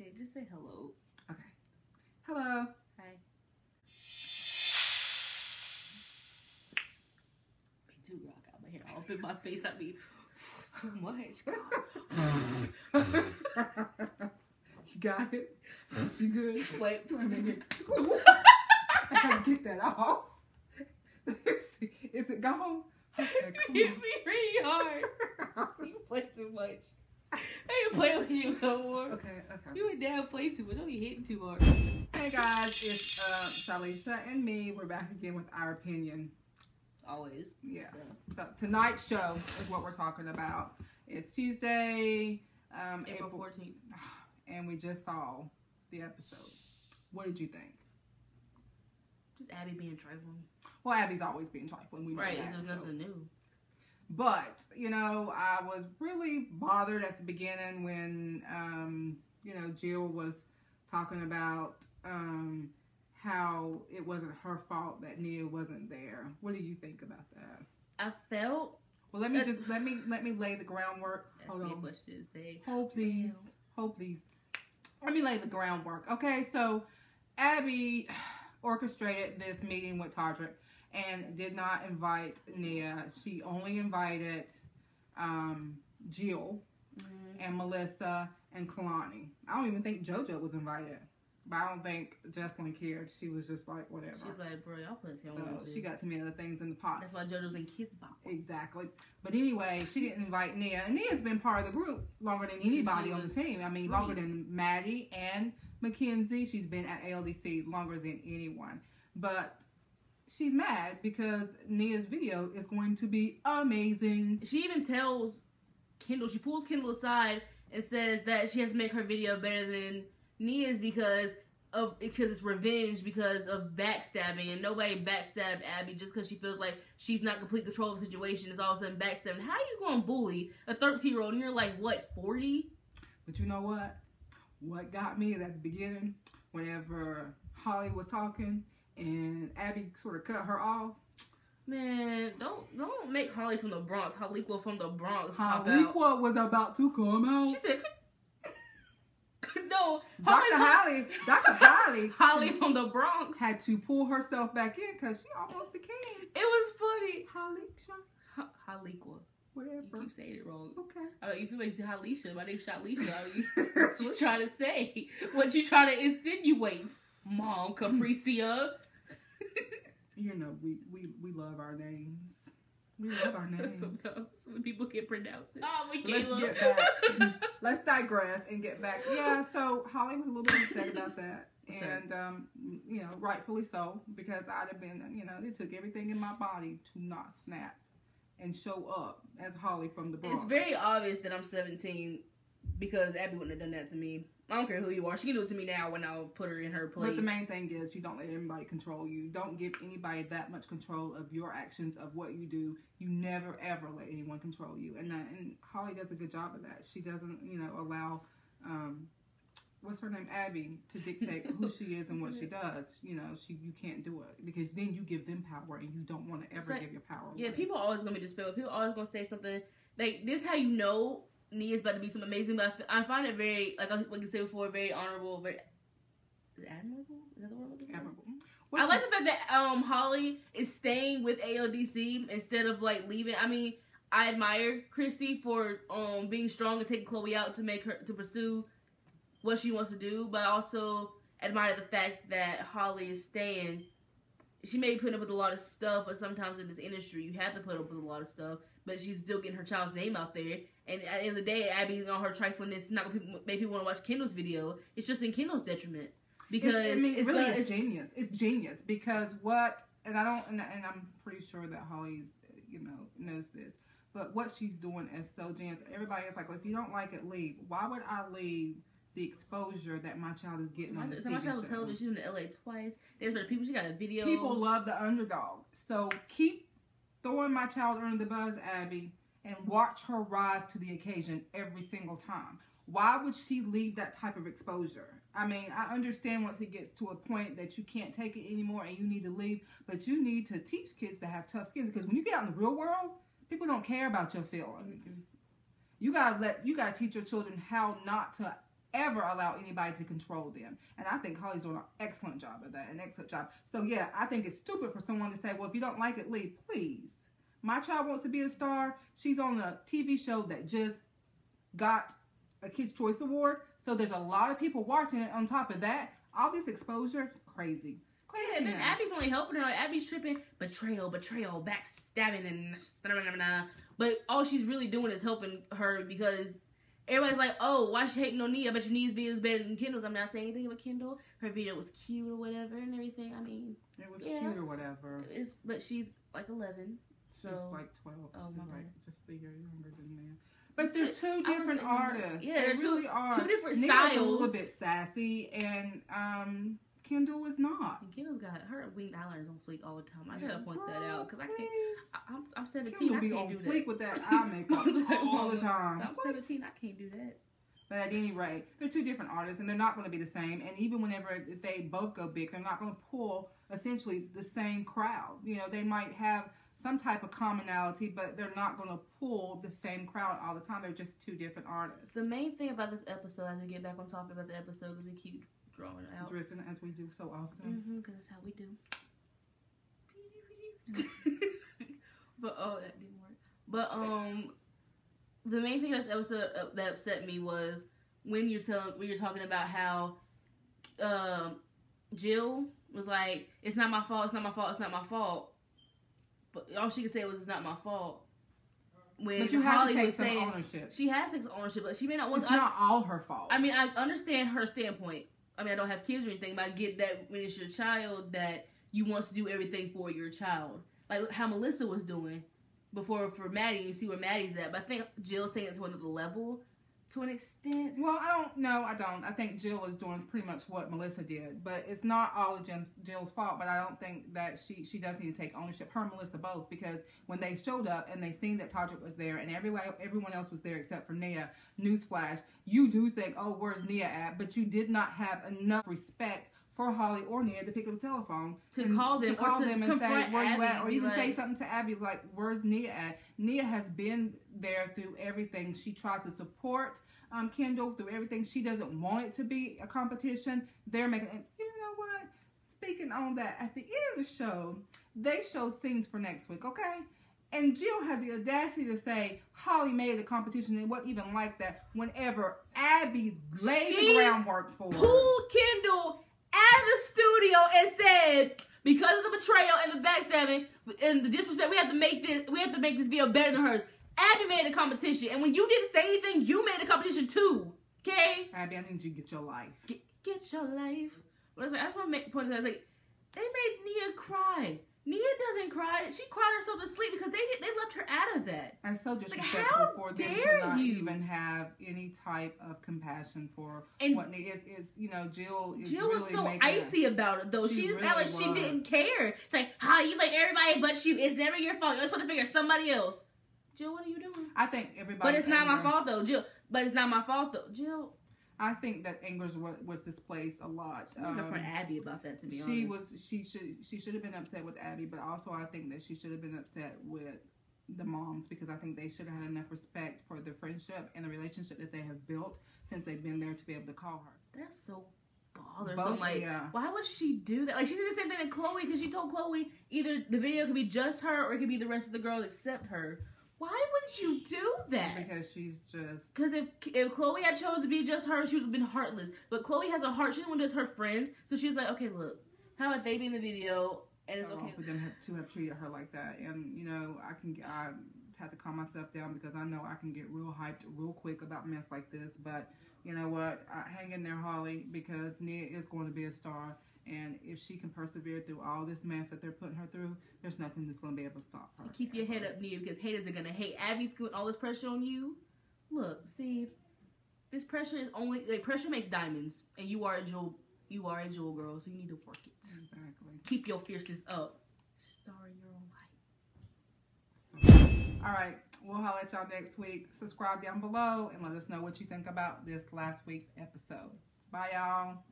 Okay, just say hello. Okay. Hello. Hi. Me too, girl. I got my hair all up in my face. I mean, it's too much. You got it? You good? Wait. I can't get that off. Is it gone? Okay, You hit me really hard. You play too much. I ain't play with you no more. Okay. You and Dad play too much. Don't be hitting too hard. Hey guys, it's Shalisha and me. We're back again with our opinion. Always. Yeah. So tonight's show is what we're talking about. It's Tuesday, April 14th. And we just saw the episode. What did you think? Just Abby being trifling. Well, Abby's always being trifling. We know right, that, there's nothing new. But, you know, I was really bothered at the beginning when, you know, Jill was talking about how it wasn't her fault that Nia wasn't there. What do you think about that? I felt... Well, let me lay the groundwork. Hold on. Question. Say, hold please. Hold please. Let me lay the groundwork. Okay, so Abby orchestrated this meeting with Todrick and did not invite Nia. She only invited Jill and Melissa and Kalani. I don't even think JoJo was invited. But I don't think Jesselyn cared. She was just like, whatever. She's like, bro, y'all play film. So she got too many other things in the pot. That's why JoJo's in Kids Bop. Exactly. But anyway, she didn't invite Nia. And Nia's been part of the group longer than anybody on the team. I mean, longer than Maddie and Mackenzie. She's been at ALDC longer than anyone. But she's mad because Nia's video is going to be amazing. She even tells Kendall, she pulls Kendall aside and says that she has to make her video better than Nia's because it's revenge because of backstabbing, and nobody backstabbed Abby just because she feels like she's not complete control of the situation. Is all of a sudden backstabbing. How are you going to bully a 13-year-old and you're like, what, 40? But you know what? What got me at the beginning, whenever Holly was talking and Abby sort of cut her off. Man, don't make Holly from the Bronx, Haliqua from the Bronx. Haliqua was about to come out. She said, no, Dr. Holly from the Bronx had to pull herself back in because she almost became. It was funny. Haliqua. Whatever. You keep saying it wrong. Okay. I mean, you feel like you say Halisha. My name's Shalisha. I mean, what you trying to say? What you trying to insinuate? Mom, Capricia. You know, we love our names. We love our names. Sometimes when people can't pronounce it. Oh, we can't. Let's get back. Let's digress and get back. Yeah, so Holly was a little bit upset about that. And, you know, rightfully so. Because I'd have been, you know, it took everything in my body to not snap and show up as Holly from the Bronx. It's very obvious that I'm 17 because Abby wouldn't have done that to me. I don't care who you are. She can do it to me now when I'll put her in her place. But the main thing is you don't let anybody control you. Don't give anybody that much control of your actions, of what you do. You never, ever let anyone control you. And Holly does a good job of that. She doesn't, you know, allow, what's her name, Abby, to dictate who she is and what she does. You know, you can't do it. Because then you give them power and you don't want to ever give your power away. Yeah, people are always going to be dispelled. People are always going to say something. Like, this is how you know Nia's about to be something amazing, but I find it very, like I said before, very honorable, very admirable. Is that the word I'm looking for? Admirable. I like the fact that Holly is staying with ALDC instead of like leaving. I mean, I admire Christy for being strong and taking Chloe out to make her to pursue what she wants to do, but I also admire the fact that Holly is staying. She may be putting up with a lot of stuff, but sometimes in this industry, you have to put up with a lot of stuff. But she's still getting her child's name out there. And at the end of the day, Abby on her triflingness not going to make people want to watch Kendall's video. It's just in Kendall's detriment. Because it's genius. It's genius because and I'm pretty sure that Holly's, you know, knows this. But what she's doing is so genius. Everybody is like, well, if you don't like it, leave. Why would I leave the exposure that my child is getting on the TV my child on show? television. She's been to LA twice. There's been people. She got a video. People love the underdog. So keep throwing my child under the bus, Abby, and watch her rise to the occasion every single time. Why would she leave that type of exposure? I mean, I understand once it gets to a point that you can't take it anymore and you need to leave, but you need to teach kids to have tough skins because when you get out in the real world, people don't care about your feelings. You gotta teach your children how not to ever allow anybody to control them. And I think Holly's doing an excellent job of that, an excellent job. So yeah, I think it's stupid for someone to say, well, if you don't like it, leave. Please. My child wants to be a star. She's on a TV show that just got a Kids' Choice Award. So there's a lot of people watching it. On top of that, all this exposure, crazy. Yeah, and then Abby's only helping her. Like, Abby's tripping, betrayal, backstabbing, and but all she's really doing is helping her because everybody's like, oh, why she hating on Nia? But your Nia's video is better than Kendall's. I'm not saying anything about Kendall. Her video was cute or whatever and everything. I mean, it was cute or whatever. But she's like 11. So. She's like 12. Oh, she's my like God. just a year younger than Nia. But they're two different artists. Yeah, they really are. Two different Nia's styles. a little bit sassy, and Kendall is not. And Kendall's got her winged eyeliners on fleek all the time. I gotta point that out because I please. can't. I'm 17. Kendall I be can't on do fleek that. with that eye makeup all the time. I'm 17. I can't do that. But at any rate, they're two different artists, and they're not going to be the same. And even whenever they both go big, they're not going to pull essentially the same crowd. You know, they might have some type of commonality, but they're not going to pull the same crowd all the time. They're just two different artists. The main thing about this episode, as we get back on topic about the episode, because we keep drawing it out. Drifting as we do so often. Because that's how we do. But, oh, that didn't work. But, the main thing that upset me was when you're talking about how Jill was like, it's not my fault, it's not my fault, it's not my fault. But all she could say was, it's not my fault. When but you Holly have to take was some saying, ownership. she has to take ownership, but she may not want to. It's not all her fault. I mean, I understand her standpoint. I mean, I don't have kids or anything, but I get that when it's your child that you want to do everything for your child. Like how Melissa was doing before for Maddie. You see where Maddie's at. But I think Jill's taking it to another level to an extent. Well, I don't. I think Jill is doing pretty much what Melissa did. But it's not all of Jill's fault. But I don't think that she does need to take ownership. Her and Melissa both. Because when they showed up and they seen that Todrick was there and everyone else was there except for Nia, newsflash, you do think, oh, where's Nia at? But you did not have enough respect for Holly or Nia to pick up the telephone to call them and say where Abby, you at, or even like, say something to Abby like, where's Nia at? Nia has been there through everything. She tries to support Kendall through everything. She doesn't want it to be a competition. They're making, and you know what? Speaking on that, at the end of the show, they show scenes for next week, okay? And Jill had the audacity to say Holly made the competition and it wasn't even like that whenever Abby laid the groundwork for her. Pulled Kendall out of the studio and said, because of the betrayal and the backstabbing and the disrespect, we have to make this video better than hers. Abby made a competition, and when you didn't say anything, you made a competition too. Okay? Abby, I need you to get your life. Get your life. But I just want to make the point that I was like, they made Nia cry. Nia doesn't cry. She cried herself to sleep because they left her out of that. That's so disrespectful for them to not even have any type of compassion for what Nia is. You know, Jill is Jill really was so icy about it, though. She just felt like she didn't care. It's like, how you like everybody but you. It's never your fault. You're supposed to figure somebody else. Jill, what are you doing? I think everybody. But it's not my fault, though, Jill. But it's not my fault, though, Jill. I think that anger was displaced a lot. I'm her friend Abby about that, to be honest. She should have been upset with Abby, but also I think that she should have been upset with the moms because I think they should have had enough respect for the friendship and the relationship that they have built since they've been there to be able to call her. That's so bothersome. Why would she do that? Like, she did the same thing to Chloe because she told Chloe either the video could be just her or it could be the rest of the girls except her. Why would you do that? Because she's just... Because if Chloe had chose to be just her, she would have been heartless. But Chloe has a heart. She didn't want to do it to her friends. So she's like, okay, look. How about they be in the video and it's okay for them to have treated her like that. And, you know, I had to calm myself down because I know I can get real hyped real quick about mess like this. But, you know what? Hang in there, Holly, because Nia is going to be a star. And if she can persevere through all this mess that they're putting her through, there's nothing that's going to be able to stop her. Keep your head up, Nia, because haters are going to hate. Abby's putting all this pressure on you. Look, see, this pressure is only, like, pressure makes diamonds. And you are a jewel girl, so you need to work it. Exactly. Keep your fierceness up. Star in your own light. All right. We'll holler at y'all next week. Subscribe down below and let us know what you think about this last week's episode. Bye, y'all.